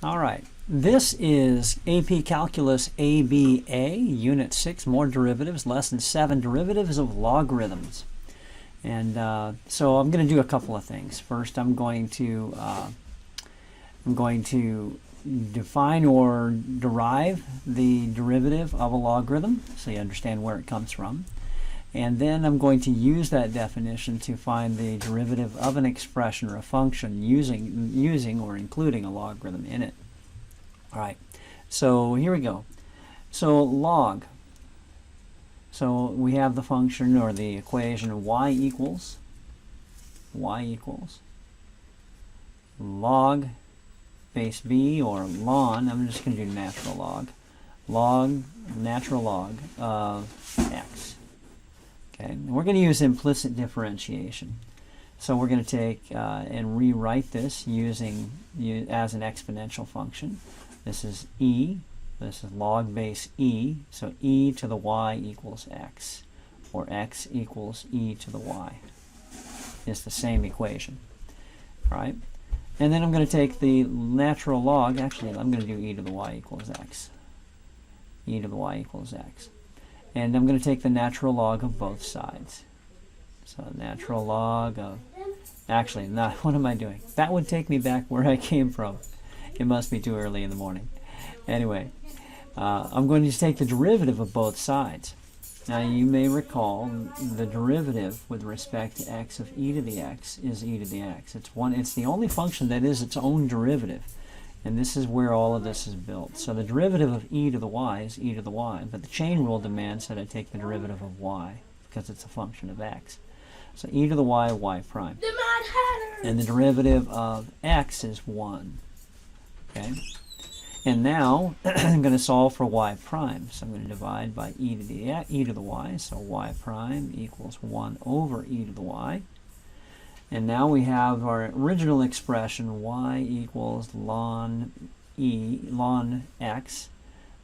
All right, this is AP Calculus ABA, Unit 6, More Derivatives, Lesson 7, Derivatives of Logarithms. And so I'm going to do a couple of things. First, I'm going to define or derive the derivative of a logarithm, so you understand where it comes from. And then I'm going to use that definition to find the derivative of an expression or a function using or including a logarithm in it. All right, so here we go. So log. So we have the function or the equation y equals log base b, or ln, I'm just going to do natural log of x. Okay, and we're going to use implicit differentiation. So we're going to take and rewrite this using as an exponential function. This is e, this is log base e, so e to the y equals x, or x equals e to the y. It's the same equation, all right? And then I'm going to take the natural log, actually I'm going to do e to the y equals x. E to the y equals x. And I'm going to take the natural log of both sides. So natural log of, actually, not, what am I doing? That would take me back where I came from. It must be too early in the morning. Anyway, I'm going to just take the derivative of both sides. Now you may recall the derivative with respect to x of e to the x is e to the x. It's the only function that is its own derivative. And this is where all of this is built. So the derivative of e to the y is e to the y, but the chain rule demands that I take the derivative of y because it's a function of x. So e to the y, y prime. And the derivative of x is 1. Okay? And now I'm going to solve for y prime. So I'm going to divide by e to the y, so y prime equals 1 over e to the y. And now we have our original expression, y equals ln x,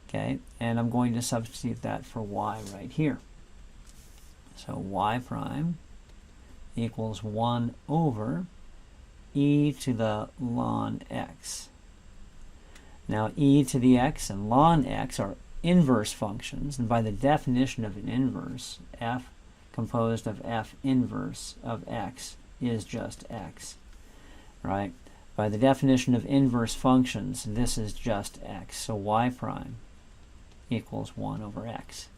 okay? And I'm going to substitute that for y right here. So y prime equals 1 over e to the ln x. Now e to the x and ln x are inverse functions, and by the definition of an inverse, f composed of f inverse of x is just x, right? By the definition of inverse functions, this is just x. So y prime equals 1 over x,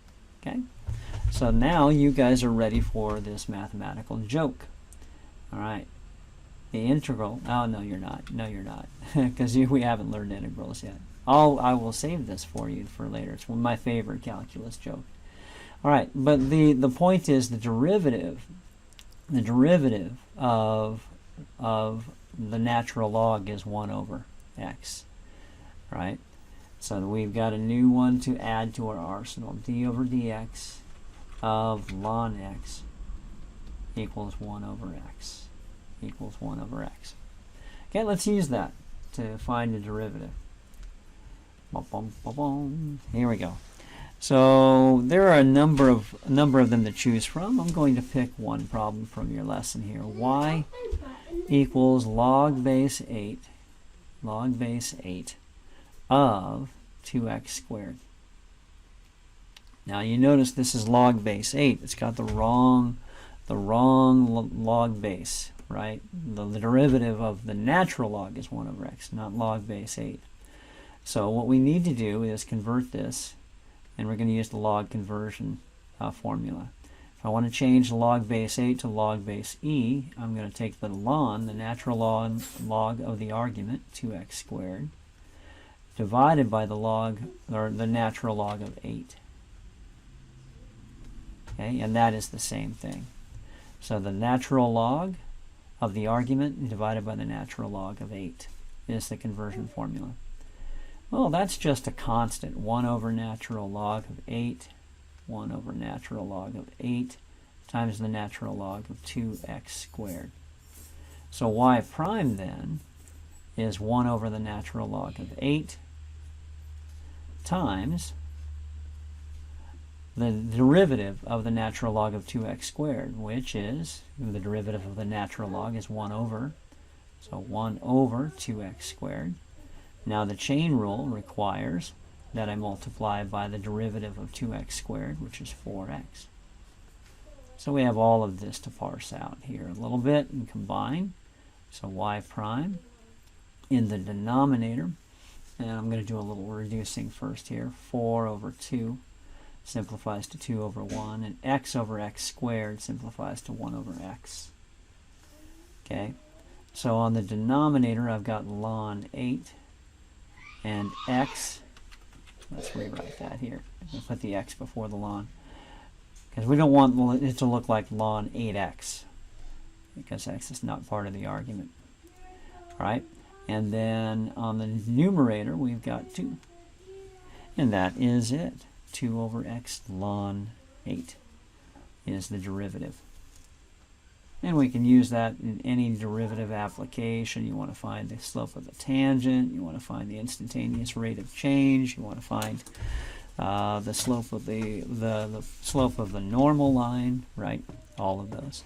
okay? So now you guys are ready for this mathematical joke, all right? The integral, oh, no, you're not. No, you're not, because we haven't learned integrals yet. I will save this for you for later. It's one of my favorite calculus joke. All right, but the point is the derivative of the natural log is 1 over x, right? So we've got a new one to add to our arsenal. D over dx of ln x equals 1 over x equals 1 over x. Okay, let's use that to find the derivative. Here we go. So there are a number of them to choose from. I'm going to pick one problem from your lesson here. Y equals log base 8 of 2x squared. Now you notice this is log base 8. It's got the wrong log base, right? The derivative of the natural log is 1 over x, not log base 8. So what we need to do is convert this, and we're going to use the log conversion formula. If I want to change the log base 8 to log base e, I'm going to take the ln, the natural log of the argument, 2x squared, divided by the log, or the natural log of 8. Okay, and that is the same thing. So the natural log of the argument divided by the natural log of 8 is the conversion formula. Well, that's just a constant, 1 over natural log of 8, 1 over natural log of 8 times the natural log of 2x squared. So y prime then is 1 over the natural log of 8 times the derivative of the natural log of 2x squared, which is, the derivative of the natural log is 1 over, so 1 over 2x squared, Now the chain rule requires that I multiply by the derivative of 2x squared, which is 4x. So we have all of this to parse out here a little bit and combine. So y prime in the denominator, and I'm going to do a little reducing first here. 4 over 2 simplifies to 2 over 1, and x over x squared simplifies to 1 over x. Okay, so on the denominator I've got ln 8, and x, let's rewrite that here. We'll put the x before the ln, because we don't want it to look like ln 8x, because x is not part of the argument. All right, and then on the numerator we've got 2, and that is it. 2 over x ln 8 is the derivative. And we can use that in any derivative application. You want to find the slope of the tangent, you want to find the instantaneous rate of change, you want to find the slope of the slope of the normal line, right? All of those.